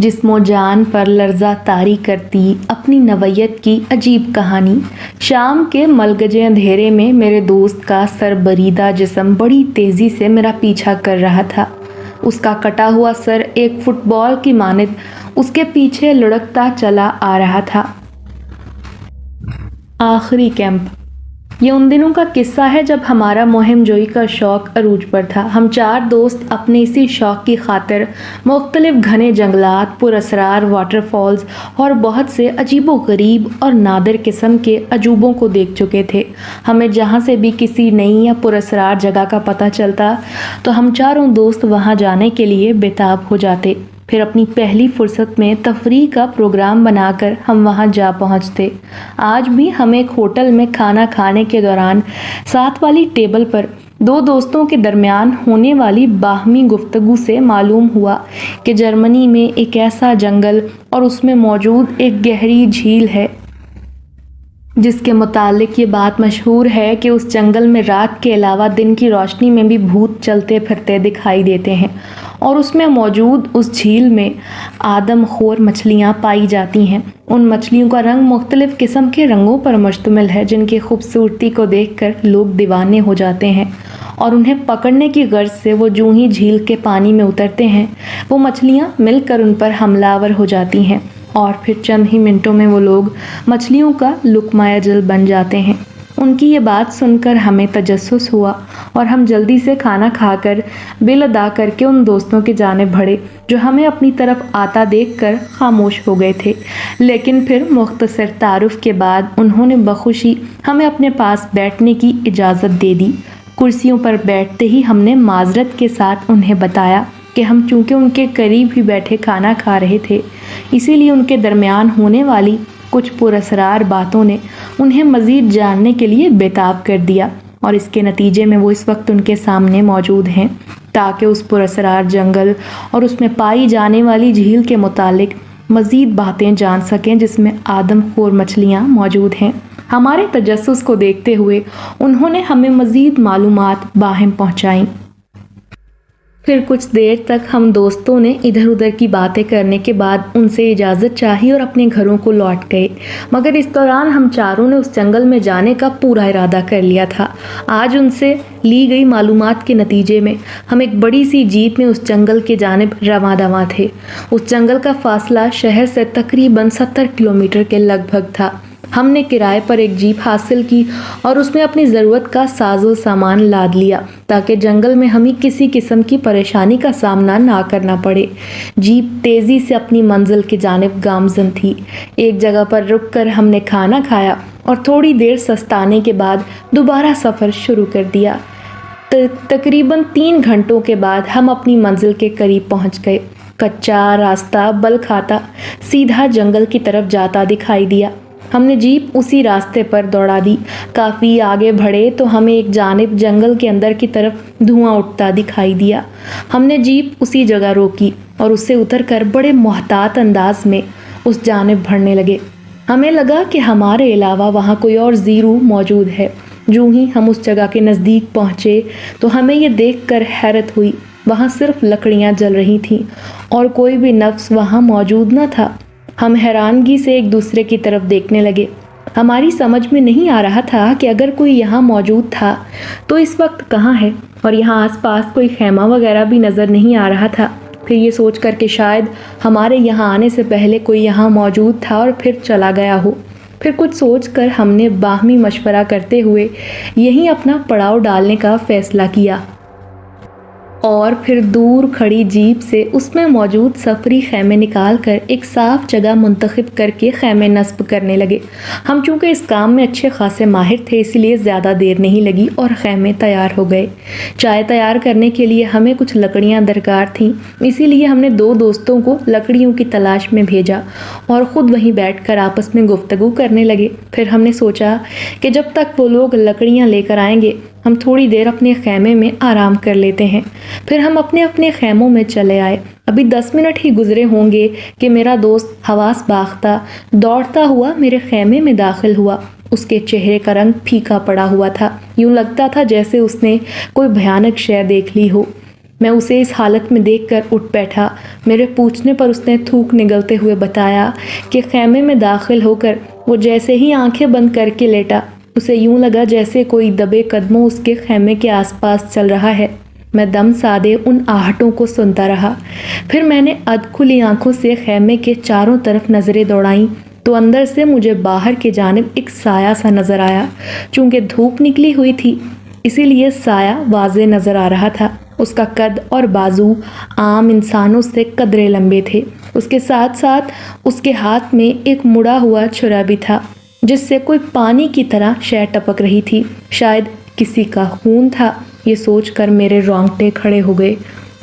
جسم و جان پر لرزہ طاری کرتی اپنی نوعیت کی عجیب کہانی۔ شام کے ملگجے اندھیرے میں میرے دوست کا سر بریدہ جسم بڑی تیزی سے میرا پیچھا کر رہا تھا۔ اس کا کٹا ہوا سر ایک فٹ بال کی مانند اس کے پیچھے لڑکتا چلا آ رہا تھا۔ آخری کیمپ۔ یہ ان دنوں کا قصہ ہے جب ہمارا مہم جوئی کا شوق عروج پر تھا۔ ہم 4 دوست اپنے اسی شوق کی خاطر مختلف گھنے جنگلات، پر اسرار واٹر فالز اور بہت سے عجیب و غریب اور نادر قسم کے عجوبوں کو دیکھ چکے تھے۔ ہمیں جہاں سے بھی کسی نئی یا پر اسرار جگہ کا پتہ چلتا تو ہم چاروں دوست وہاں جانے کے لیے بےتاب ہو جاتے۔ پھر اپنی پہلی فرصت میں تفریح کا پروگرام بنا کر ہم وہاں جا پہنچتے۔ آج بھی ہم ایک ہوٹل میں کھانا کھانے کے دوران ساتھ والی ٹیبل پر 2 دوستوں کے درمیان ہونے والی باہمی گفتگو سے معلوم ہوا کہ جرمنی میں ایک ایسا جنگل اور اس میں موجود ایک گہری جھیل ہے جس کے متعلق یہ بات مشہور ہے کہ اس جنگل میں رات کے علاوہ دن کی روشنی میں بھی بھوت چلتے پھرتے دکھائی دیتے ہیں، اور اس میں موجود اس جھیل میں آدم خور مچھلیاں پائی جاتی ہیں۔ ان مچھلیوں کا رنگ مختلف قسم کے رنگوں پر مشتمل ہے جن کی خوبصورتی کو دیکھ کر لوگ دیوانے ہو جاتے ہیں، اور انہیں پکڑنے کی غرض سے وہ جوں ہی جھیل کے پانی میں اترتے ہیں وہ مچھلیاں مل کر ان پر حملہ آور ہو جاتی ہیں، اور پھر چند ہی منٹوں میں وہ لوگ مچھلیوں کا لقمہ اجل بن جاتے ہیں۔ ان کی یہ بات سن کر ہمیں تجسس ہوا اور ہم جلدی سے کھانا کھا کر بل ادا کر کے ان دوستوں کی جانب بڑھے جو ہمیں اپنی طرف آتا دیکھ کر خاموش ہو گئے تھے، لیکن پھر مختصر تعارف کے بعد انہوں نے بخوشی ہمیں اپنے پاس بیٹھنے کی اجازت دے دی۔ کرسیوں پر بیٹھتے ہی ہم نے معذرت کے ساتھ انہیں بتایا کہ ہم چونکہ ان کے قریب ہی بیٹھے کھانا کھا رہے تھے، اسی لیے ان کے درمیان ہونے والی کچھ پر اسرار باتوں نے انہیں مزید جاننے کے لیے بےتاب کر دیا، اور اس کے نتیجے میں وہ اس وقت ان کے سامنے موجود ہیں تاکہ اس پر اسرار جنگل اور اس میں پائی جانے والی جھیل کے متعلق مزید باتیں جان سکیں جس میں آدم خور مچھلیاں موجود ہیں۔ ہمارے تجسس کو دیکھتے ہوئے انہوں نے ہمیں مزید معلومات باہم پہنچائیں۔ پھر کچھ دیر تک ہم دوستوں نے ادھر ادھر کی باتیں کرنے کے بعد ان سے اجازت چاہی اور اپنے گھروں کو لوٹ گئے، مگر اس دوران ہم چاروں نے اس جنگل میں جانے کا پورا ارادہ کر لیا تھا۔ آج ان سے لی گئی معلومات کے نتیجے میں ہم ایک بڑی سی جیپ میں اس جنگل کی جانب رواں دواں تھے۔ اس جنگل کا فاصلہ شہر سے تقریباً 70 کلومیٹر کے لگ بھگ تھا۔ ہم نے کرائے پر ایک جیپ حاصل کی اور اس میں اپنی ضرورت کا ساز و سامان لاد لیا تاکہ جنگل میں ہمیں کسی قسم کی پریشانی کا سامنا نہ کرنا پڑے۔ جیپ تیزی سے اپنی منزل کی جانب گامزن تھی۔ ایک جگہ پر رک کر ہم نے کھانا کھایا اور تھوڑی دیر سستانے کے بعد دوبارہ سفر شروع کر دیا۔ تقریباً 3 گھنٹوں کے بعد ہم اپنی منزل کے قریب پہنچ گئے۔ کچا راستہ بل کھاتا سیدھا جنگل کی طرف جاتا دکھائی دیا۔ ہم نے جیپ اسی راستے پر دوڑا دی۔ کافی آگے بڑھے تو ہمیں ایک جانب جنگل کے اندر کی طرف دھواں اٹھتا دکھائی دیا۔ ہم نے جیپ اسی جگہ روکی اور اس سے اتر کر بڑے محتاط انداز میں اس جانب بڑھنے لگے۔ ہمیں لگا کہ ہمارے علاوہ وہاں کوئی اور زیرو موجود ہے۔ جوں ہی ہم اس جگہ کے نزدیک پہنچے تو ہمیں یہ دیکھ کر حیرت ہوئی، وہاں صرف لکڑیاں جل رہی تھیں اور کوئی بھی نفس وہاں موجود نہ تھا۔ ہم حیرانگی سے ایک دوسرے کی طرف دیکھنے لگے۔ ہماری سمجھ میں نہیں آ رہا تھا کہ اگر کوئی یہاں موجود تھا تو اس وقت کہاں ہے، اور یہاں آس پاس کوئی خیمہ وغیرہ بھی نظر نہیں آ رہا تھا۔ پھر یہ سوچ کر کہ شاید ہمارے یہاں آنے سے پہلے کوئی یہاں موجود تھا اور پھر چلا گیا ہو، پھر کچھ سوچ کر ہم نے باہمی مشورہ کرتے ہوئے یہیں اپنا پڑاؤ ڈالنے کا فیصلہ کیا، اور پھر دور کھڑی جیپ سے اس میں موجود سفری خیمے نکال کر ایک صاف جگہ منتخب کر کے خیمے نصب کرنے لگے۔ ہم چونکہ اس کام میں اچھے خاصے ماہر تھے اسی لیے زیادہ دیر نہیں لگی اور خیمے تیار ہو گئے۔ چائے تیار کرنے کے لیے ہمیں کچھ لکڑیاں درکار تھیں، اسی لیے ہم نے 2 دوستوں کو لکڑیوں کی تلاش میں بھیجا اور خود وہیں بیٹھ کر آپس میں گفتگو کرنے لگے۔ پھر ہم نے سوچا کہ جب تک وہ لوگ لکڑیاں لے کر آئیں گے ہم تھوڑی دیر اپنے خیمے میں آرام کر لیتے ہیں۔ پھر ہم اپنے اپنے خیموں میں چلے آئے۔ ابھی 10 منٹ ہی گزرے ہوں گے کہ میرا دوست حواس باختہ دوڑتا ہوا میرے خیمے میں داخل ہوا۔ اس کے چہرے کا رنگ پھیکا پڑا ہوا تھا، یوں لگتا تھا جیسے اس نے کوئی بھیانک شے دیکھ لی ہو۔ میں اسے اس حالت میں دیکھ کر اٹھ بیٹھا۔ میرے پوچھنے پر اس نے تھوک نگلتے ہوئے بتایا کہ خیمے میں داخل ہو کر وہ جیسے ہی آنکھیں بند کر کے لیٹا، اسے یوں لگا جیسے کوئی دبے قدموں اس کے خیمے کے آس پاس چل رہا ہے۔ میں دم سادے ان آہٹوں کو سنتا رہا۔ پھر میں نے ادھ کھلی آنکھوں سے خیمے کے چاروں طرف نظریں دوڑائیں تو اندر سے مجھے باہر کی جانب ایک سایہ سا نظر آیا۔ چونکہ دھوپ نکلی ہوئی تھی اسی لیے سایہ واضح نظر آ رہا تھا۔ اس کا قد اور بازو عام انسانوں سے قدرے لمبے تھے۔ اس کے ساتھ ساتھ اس کے ہاتھ میں ایک مڑا ہوا چھرا بھی تھا جس سے کوئی پانی کی طرح شے ٹپک رہی تھی۔ شاید کسی کا خون تھا۔ یہ سوچ کر میرے رونگٹے کھڑے ہو گئے۔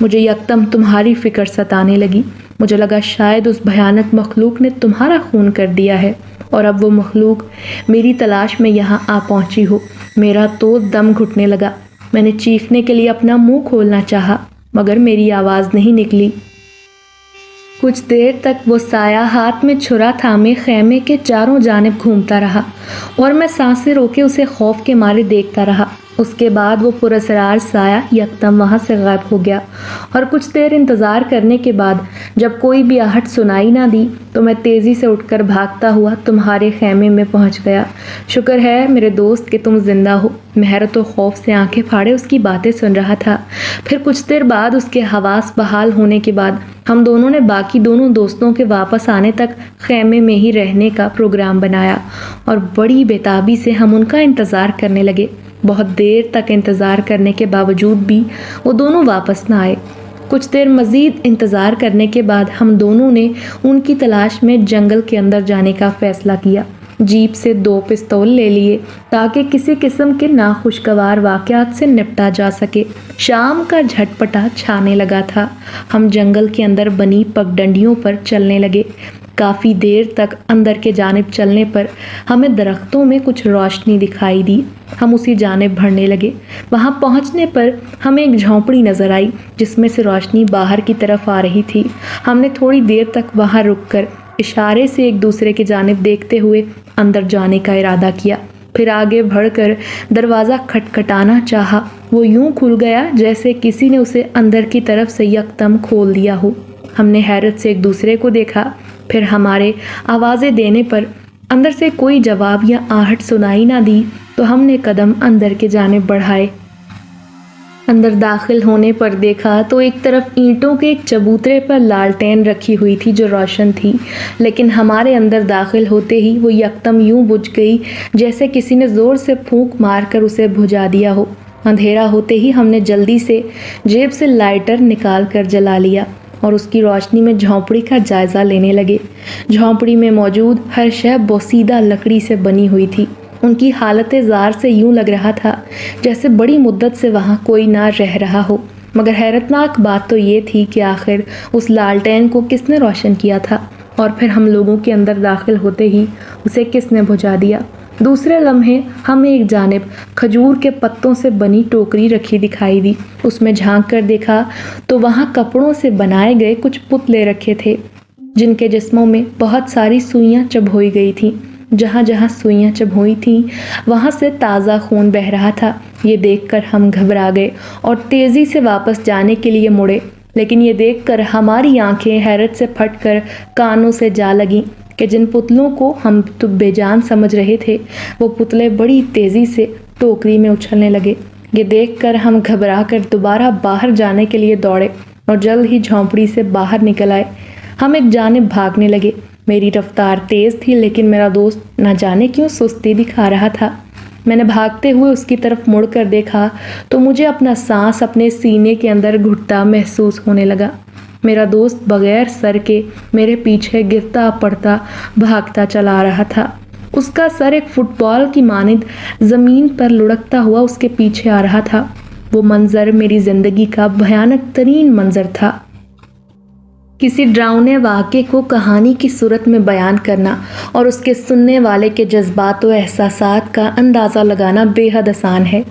مجھے یکدم تمہاری فکر ستانے لگی۔ مجھے لگا شاید اس بھیانک مخلوق نے تمہارا خون کر دیا ہے اور اب وہ مخلوق میری تلاش میں یہاں آ پہنچی ہو۔ میرا تو دم گھٹنے لگا۔ میں نے چیخنے کے لیے اپنا منہ کھولنا چاہا مگر میری آواز نہیں نکلی۔ کچھ دیر تک وہ سایہ ہاتھ میں چھرا تھامے خیمے کے چاروں جانب گھومتا رہا اور میں سانسیں روکے اسے خوف کے مارے دیکھتا رہا۔ اس کے بعد وہ پراسرار سایہ یکدم وہاں سے غائب ہو گیا اور کچھ دیر انتظار کرنے کے بعد جب کوئی بھی آہٹ سنائی نہ دی تو میں تیزی سے اٹھ کر بھاگتا ہوا تمہارے خیمے میں پہنچ گیا۔ شکر ہے میرے دوست کہ تم زندہ ہو۔ میں حیرت و خوف سے آنکھیں پھاڑے اس کی باتیں سن رہا تھا۔ پھر کچھ دیر بعد اس کے حواس بحال ہونے کے بعد ہم دونوں نے باقی دونوں دوستوں کے واپس آنے تک خیمے میں ہی رہنے کا پروگرام بنایا اور بڑی بےتابی سے ہم ان کا انتظار کرنے لگے۔ بہت دیر تک انتظار کرنے کے باوجود بھی وہ دونوں واپس نہ آئے۔ کچھ دیر مزید انتظار کرنے کے بعد ہم دونوں نے ان کی تلاش میں جنگل کے اندر جانے کا فیصلہ کیا۔ جیپ سے 2 پستول لے لیے تاکہ کسی قسم کے ناخوشگوار واقعات سے نپٹا جا سکے۔ شام کا جھٹپٹا چھانے لگا تھا۔ ہم جنگل کے اندر بنی پگڈنڈیوں پر چلنے لگے۔ کافی دیر تک اندر کے جانب چلنے پر ہمیں درختوں میں کچھ روشنی دکھائی دی۔ ہم اسی جانب بڑھنے لگے۔ وہاں پہنچنے پر ہمیں ایک جھونپڑی نظر آئی جس میں سے روشنی باہر کی طرف آ رہی تھی۔ ہم نے تھوڑی دیر تک وہاں رک کر اشارے سے ایک دوسرے کی جانب دیکھتے ہوئے اندر جانے کا ارادہ کیا۔ پھر آگے بڑھ کر دروازہ کھٹکھٹانا چاہا۔ وہ یوں کھل گیا جیسے کسی نے اسے اندر کی طرف سے یکدم کھول دیا ہو۔ ہم نے حیرت سے ایک دوسرے کو دیکھا۔ پھر ہمارے آوازیں دینے پر اندر سے کوئی جواب یا آہٹ سنائی نہ دی تو ہم نے قدم اندر کے جانب بڑھائے۔ اندر داخل ہونے پر دیکھا تو ایک طرف اینٹوں کے ایک چبوترے پر لالٹین رکھی ہوئی تھی جو روشن تھی، لیکن ہمارے اندر داخل ہوتے ہی وہ یکدم یوں بجھ گئی جیسے کسی نے زور سے پھونک مار کر اسے بجھا دیا ہو۔ اندھیرا ہوتے ہی ہم نے جلدی سے جیب سے لائٹر نکال کر جلا لیا اور اس کی روشنی میں جھونپڑی کا جائزہ لینے لگے۔ جھونپڑی میں موجود ہر شے بوسیدہ لکڑی سے بنی ہوئی تھی۔ ان کی حالت زار سے یوں لگ رہا تھا جیسے بڑی مدت سے وہاں کوئی نہ رہ رہا ہو۔ مگر حیرتناک بات تو یہ تھی کہ آخر اس لالٹین کو کس نے روشن کیا تھا اور پھر ہم لوگوں کے اندر داخل ہوتے ہی اسے کس نے بجھا دیا۔ دوسرے لمحے ہمیں ایک جانب کھجور کے پتوں سے بنی ٹوکری رکھی دکھائی دی۔ اس میں جھانک کر دیکھا تو وہاں کپڑوں سے بنائے گئے کچھ پتلے رکھے تھے جن کے جسموں میں بہت ساری سوئیاں چبھوئی گئی تھیں۔ جہاں جہاں سوئیاں چبھوئی تھیں وہاں سے تازہ خون بہہ رہا تھا۔ یہ دیکھ کر ہم گھبرا گئے اور تیزی سے واپس جانے کے لیے مڑے، لیکن یہ دیکھ کر ہماری آنکھیں حیرت سے پھٹ کر کانوں سے جا لگیں کہ جن پتلوں کو ہم تو بے جان سمجھ رہے تھے وہ پتلے بڑی تیزی سے ٹوکری میں اچھلنے لگے۔ یہ دیکھ کر ہم گھبرا کر دوبارہ باہر جانے کے لیے دوڑے اور جلد ہی جھونپڑی سے باہر نکل آئے۔ ہم ایک جانب بھاگنے لگے۔ میری رفتار تیز تھی لیکن میرا دوست نہ جانے کیوں سستی دکھا رہا تھا۔ میں نے بھاگتے ہوئے اس کی طرف مڑ کر دیکھا تو مجھے اپنا سانس اپنے سینے کے اندر گھٹتا محسوس ہونے لگا۔ میرا دوست بغیر سر کے میرے پیچھے گرتا پڑتا بھاگتا چلا رہا تھا۔ اس کا سر ایک فٹ بال کی مانند زمین پر لڑکتا ہوا اس کے پیچھے آ رہا تھا۔ وہ منظر میری زندگی کا بھیانک ترین منظر تھا۔ کسی ڈراؤنے واقعے کو کہانی کی صورت میں بیان کرنا اور اس کے سننے والے کے جذبات و احساسات کا اندازہ لگانا بے حد آسان ہے،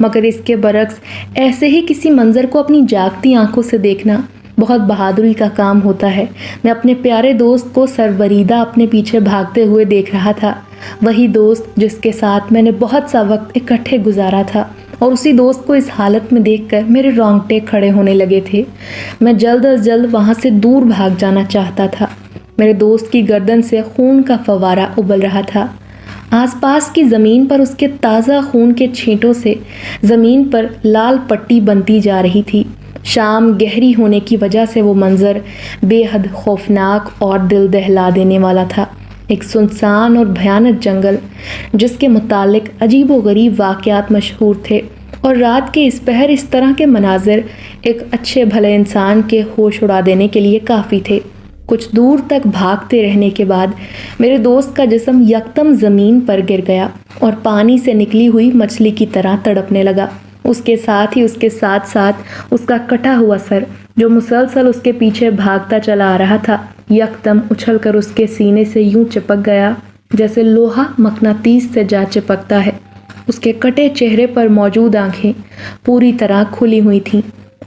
مگر اس کے برعکس ایسے ہی کسی منظر کو اپنی جاگتی آنکھوں سے دیکھنا بہت بہادری کا کام ہوتا ہے۔ میں اپنے پیارے دوست کو سربریدہ اپنے پیچھے بھاگتے ہوئے دیکھ رہا تھا، وہی دوست جس کے ساتھ میں نے بہت سا وقت اکٹھے گزارا تھا۔ اور اسی دوست کو اس حالت میں دیکھ کر میرے رونگٹے کھڑے ہونے لگے تھے۔ میں جلد از جلد وہاں سے دور بھاگ جانا چاہتا تھا۔ میرے دوست کی گردن سے خون کا فوارہ ابل رہا تھا۔ آس پاس کی زمین پر اس کے تازہ خون کے چھینٹوں سے زمین پر لال پٹی بنتی جا رہی تھی۔ شام گہری ہونے کی وجہ سے وہ منظر بے حد خوفناک اور دل دہلا دینے والا تھا۔ ایک سنسان اور بھیانک جنگل جس کے متعلق عجیب و غریب واقعات مشہور تھے، اور رات کے اس پہر اس طرح کے مناظر ایک اچھے بھلے انسان کے ہوش اڑا دینے کے لیے کافی تھے۔ کچھ دور تک بھاگتے رہنے کے بعد میرے دوست کا جسم یکدم زمین پر گر گیا اور پانی سے نکلی ہوئی مچھلی کی طرح تڑپنے لگا۔ اس کے ساتھ ہی اس کے ساتھ ساتھ اس کا کٹا ہوا سر، جو مسلسل اس کے پیچھے بھاگتا چلا آ رہا تھا، یکدم اچھل کر اس کے سینے سے یوں چپک گیا جیسے لوہا مقناطیس سے جا چپکتا ہے۔ اس کے کٹے چہرے پر موجود آنکھیں پوری طرح کھلی ہوئی تھیں،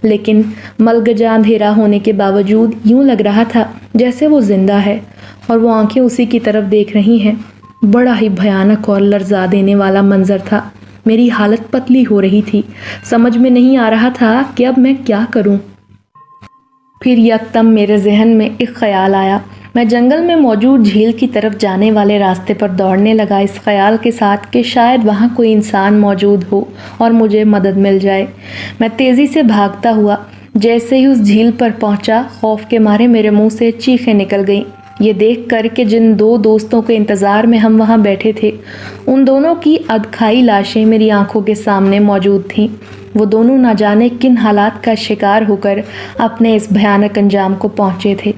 لیکن ملگجا اندھیرا ہونے کے باوجود یوں لگ رہا تھا جیسے وہ زندہ ہے اور وہ آنکھیں اسی کی طرف دیکھ رہی ہیں۔ بڑا ہی بھیانک اور لرزا دینے والا منظر تھا۔ میری حالت پتلی ہو رہی تھی، سمجھ میں نہیں آ رہا تھا کہ اب میں کیا کروں۔ پھر یکدم میرے ذہن میں ایک خیال آیا۔ میں جنگل میں موجود جھیل کی طرف جانے والے راستے پر دوڑنے لگا، اس خیال کے ساتھ کہ شاید وہاں کوئی انسان موجود ہو اور مجھے مدد مل جائے۔ میں تیزی سے بھاگتا ہوا جیسے ہی اس جھیل پر پہنچا، خوف کے مارے میرے منہ سے چیخیں نکل گئیں، یہ دیکھ کر کہ جن دو دوستوں کے انتظار میں ہم وہاں بیٹھے تھے، ان دونوں کی ادکھائی لاشیں میری آنکھوں کے سامنے موجود تھیں۔ وہ دونوں نہ جانے کن حالات کا شکار ہو کر اپنے اس بھیانک انجام کو پہنچے تھے۔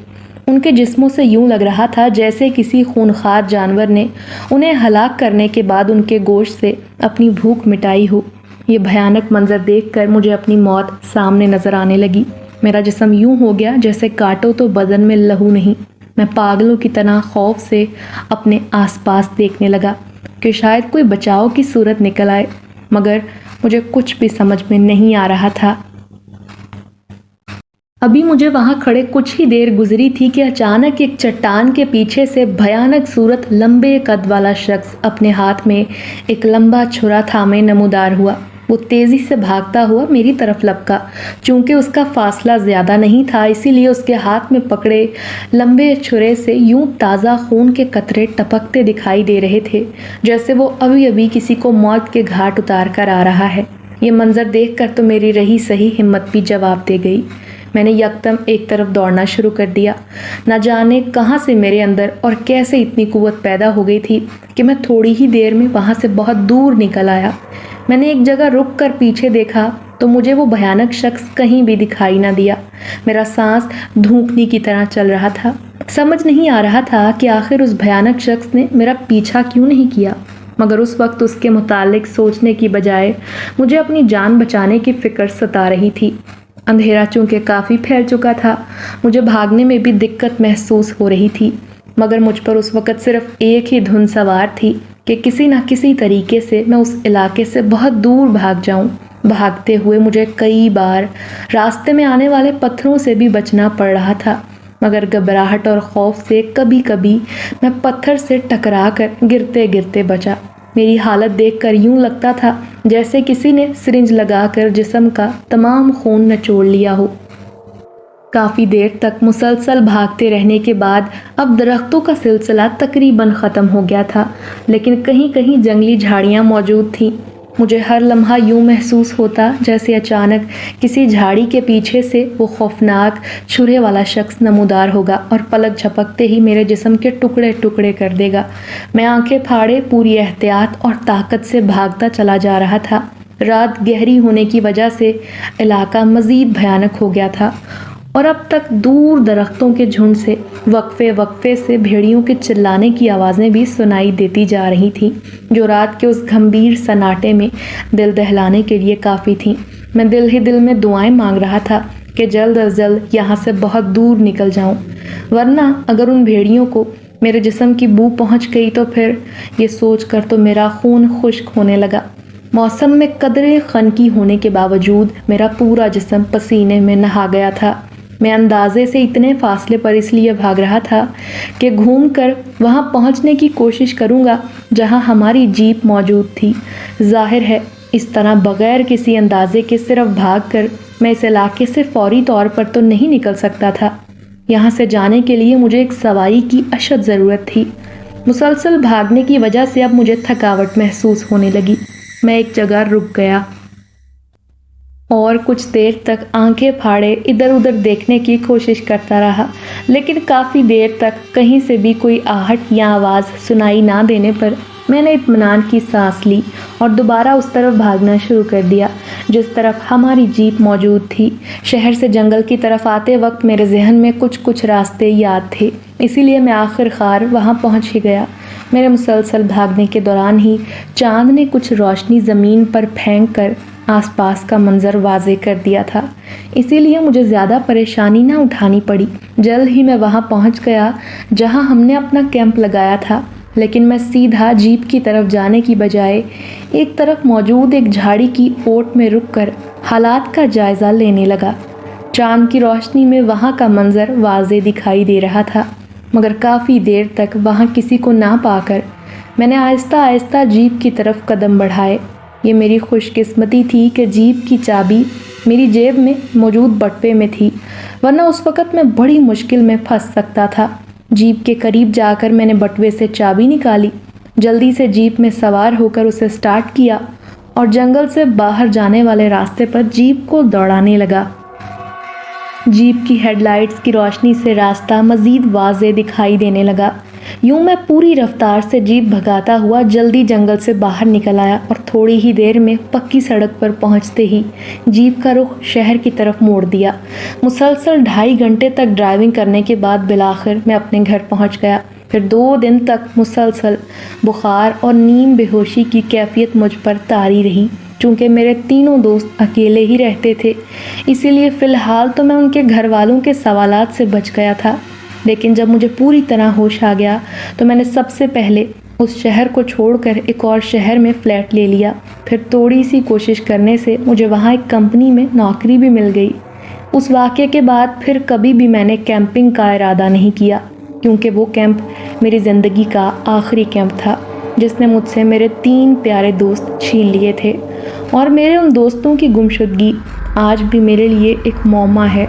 ان کے جسموں سے یوں لگ رہا تھا جیسے کسی خونخوار جانور نے انہیں ہلاک کرنے کے بعد ان کے گوشت سے اپنی بھوک مٹائی ہو۔ یہ بھیانک منظر دیکھ کر مجھے اپنی موت سامنے نظر آنے لگی۔ میرا جسم یوں ہو گیا جیسے کاٹو تو بدن میں لہو نہیں۔ میں پاگلوں کی طرح خوف سے اپنے آس پاس دیکھنے لگا کہ شاید کوئی بچاؤ کی صورت نکل آئے، مگر مجھے کچھ بھی سمجھ میں نہیں آ رہا تھا۔ ابھی مجھے وہاں کھڑے کچھ ہی دیر گزری تھی کہ اچانک ایک چٹان کے پیچھے سے بھیانک صورت لمبے قد والا شخص اپنے ہاتھ میں ایک لمبا چھرا تھامے نمودار ہوا۔ وہ تیزی سے بھاگتا ہوا میری طرف لپکا۔ چونکہ اس کا فاصلہ زیادہ نہیں تھا، اسی لیے اس کے ہاتھ میں پکڑے لمبے چھرے سے یوں تازہ خون کے قطرے ٹپکتے دکھائی دے رہے تھے جیسے وہ ابھی ابھی کسی کو موت کے گھاٹ اتار کر آ رہا ہے۔ یہ منظر دیکھ کر تو میری رہی سہی ہمت بھی جواب دے گئی۔ میں نے یکدم ایک طرف دوڑنا شروع کر دیا۔ نہ جانے کہاں سے میرے اندر اور کیسے اتنی قوت پیدا ہو گئی تھی کہ میں تھوڑی ہی دیر میں وہاں سے بہت دور نکل آیا۔ میں نے ایک جگہ رک کر پیچھے دیکھا تو مجھے وہ بھیانک شخص کہیں بھی دکھائی نہ دیا۔ میرا سانس دھوکنے کی طرح چل رہا تھا۔ سمجھ نہیں آ رہا تھا کہ آخر اس بھیانک شخص نے میرا پیچھا کیوں نہیں کیا، مگر اس وقت اس کے متعلق سوچنے کی بجائے مجھے اپنی جان بچانے کی فکر ستا رہی تھی۔ اندھیرا چونکہ کافی پھیل چکا تھا، مجھے بھاگنے میں بھی دقت محسوس ہو رہی تھی، مگر مجھ پر اس وقت صرف ایک ہی دھن سوار تھی کہ کسی نہ کسی طریقے سے میں اس علاقے سے بہت دور بھاگ جاؤں۔ بھاگتے ہوئے مجھے کئی بار راستے میں آنے والے پتھروں سے بھی بچنا پڑ رہا تھا، مگر گھبراہٹ اور خوف سے کبھی کبھی میں پتھر سے ٹکرا کر گرتے گرتے بچا۔ میری حالت دیکھ کر یوں لگتا تھا جیسے کسی نے سرنج لگا کر جسم کا تمام خون نچوڑ لیا ہو۔ کافی دیر تک مسلسل بھاگتے رہنے کے بعد اب درختوں کا سلسلہ تقریباً ختم ہو گیا تھا، لیکن کہیں کہیں جنگلی جھاڑیاں موجود تھیں۔ مجھے ہر لمحہ یوں محسوس ہوتا جیسے اچانک کسی جھاڑی کے پیچھے سے وہ خوفناک چھرے والا شخص نمودار ہوگا اور پلک جھپکتے ہی میرے جسم کے ٹکڑے ٹکڑے کر دے گا۔ میں آنکھیں پھاڑے پوری احتیاط اور طاقت سے بھاگتا چلا جا رہا تھا۔ رات گہری ہونے کی وجہ سے علاقہ مزید بھیانک ہو گیا تھا، اور اب تک دور درختوں کے جھنڈ سے وقفے وقفے سے بھیڑیوں کے چلانے کی آوازیں بھی سنائی دیتی جا رہی تھیں، جو رات کے اس گھمبیر سناٹے میں دل دہلانے کے لیے کافی تھیں۔ میں دل ہی دل میں دعائیں مانگ رہا تھا کہ جلد از جلد یہاں سے بہت دور نکل جاؤں، ورنہ اگر ان بھیڑیوں کو میرے جسم کی بو پہنچ گئی تو پھر، یہ سوچ کر تو میرا خون خشک ہونے لگا۔ موسم میں قدرے خنکی ہونے کے باوجود میرا پورا جسم پسینے میں نہا گیا تھا۔ میں اندازے سے اتنے فاصلے پر اس لیے بھاگ رہا تھا کہ گھوم کر وہاں پہنچنے کی کوشش کروں گا جہاں ہماری جیپ موجود تھی۔ ظاہر ہے اس طرح بغیر کسی اندازے کے صرف بھاگ کر میں اس علاقے سے فوری طور پر تو نہیں نکل سکتا تھا۔ یہاں سے جانے کے لیے مجھے ایک سواری کی اشد ضرورت تھی۔ مسلسل بھاگنے کی وجہ سے اب مجھے تھکاوٹ محسوس ہونے لگی۔ میں ایک جگہ رک گیا اور کچھ دیر تک آنکھیں پھاڑے ادھر ادھر دیکھنے کی کوشش کرتا رہا، لیکن کافی دیر تک کہیں سے بھی کوئی آہٹ یا آواز سنائی نہ دینے پر میں نے اطمینان کی سانس لی اور دوبارہ اس طرف بھاگنا شروع کر دیا جس طرف ہماری جیپ موجود تھی۔ شہر سے جنگل کی طرف آتے وقت میرے ذہن میں کچھ راستے یاد تھے، اسی لیے میں آخر کار وہاں پہنچ ہی گیا۔ میرے مسلسل بھاگنے کے دوران ہی چاند نے کچھ روشنی زمین پر پھینک کر آس پاس کا منظر واضح کر دیا تھا، اسی لیے مجھے زیادہ پریشانی نہ اٹھانی پڑی۔ جلد ہی میں وہاں پہنچ گیا جہاں ہم نے اپنا کیمپ لگایا تھا، لیکن میں سیدھا جیپ کی طرف جانے کی بجائے ایک طرف موجود ایک جھاڑی کی اوٹ میں رک کر حالات کا جائزہ لینے لگا۔ چاند کی روشنی میں وہاں کا منظر واضح دکھائی دے رہا تھا، مگر کافی دیر تک وہاں کسی کو نہ پا کر میں نے آہستہ آہستہ جیپ کی طرف قدم بڑھائے۔ یہ میری خوش قسمتی تھی کہ جیپ کی چابی میری جیب میں موجود بٹوے میں تھی، ورنہ اس وقت میں بڑی مشکل میں پھنس سکتا تھا۔ جیپ کے قریب جا کر میں نے بٹوے سے چابی نکالی، جلدی سے جیپ میں سوار ہو کر اسے سٹارٹ کیا اور جنگل سے باہر جانے والے راستے پر جیپ کو دوڑانے لگا۔ جیپ کی ہیڈ لائٹس کی روشنی سے راستہ مزید واضح دکھائی دینے لگا۔ یوں میں پوری رفتار سے جیپ بھگاتا ہوا جلدی جنگل سے باہر نکل آیا اور تھوڑی ہی دیر میں پکی سڑک پر پہنچتے ہی جیپ کا رخ شہر کی طرف موڑ دیا۔ مسلسل 2.5 گھنٹے تک ڈرائیونگ کرنے کے بعد بالآخر میں اپنے گھر پہنچ گیا۔ پھر 2 دن تک مسلسل بخار اور نیم بے ہوشی کی کیفیت مجھ پر طاری رہی۔ چونکہ میرے تینوں دوست اکیلے ہی رہتے تھے، اسی لیے فی الحال تو میں ان کے گھر والوں کے سوالات سے بچ گیا تھا، لیکن جب مجھے پوری طرح ہوش آ گیا تو میں نے سب سے پہلے اس شہر کو چھوڑ کر ایک اور شہر میں فلیٹ لے لیا۔ پھر تھوڑی سی کوشش کرنے سے مجھے وہاں ایک کمپنی میں نوکری بھی مل گئی۔ اس واقعے کے بعد پھر کبھی بھی میں نے کیمپنگ کا ارادہ نہیں کیا، کیونکہ وہ کیمپ میری زندگی کا آخری کیمپ تھا جس نے مجھ سے میرے 3 پیارے دوست چھین لیے تھے، اور میرے ان دوستوں کی گمشدگی آج بھی میرے لیے ایک معمہ ہے۔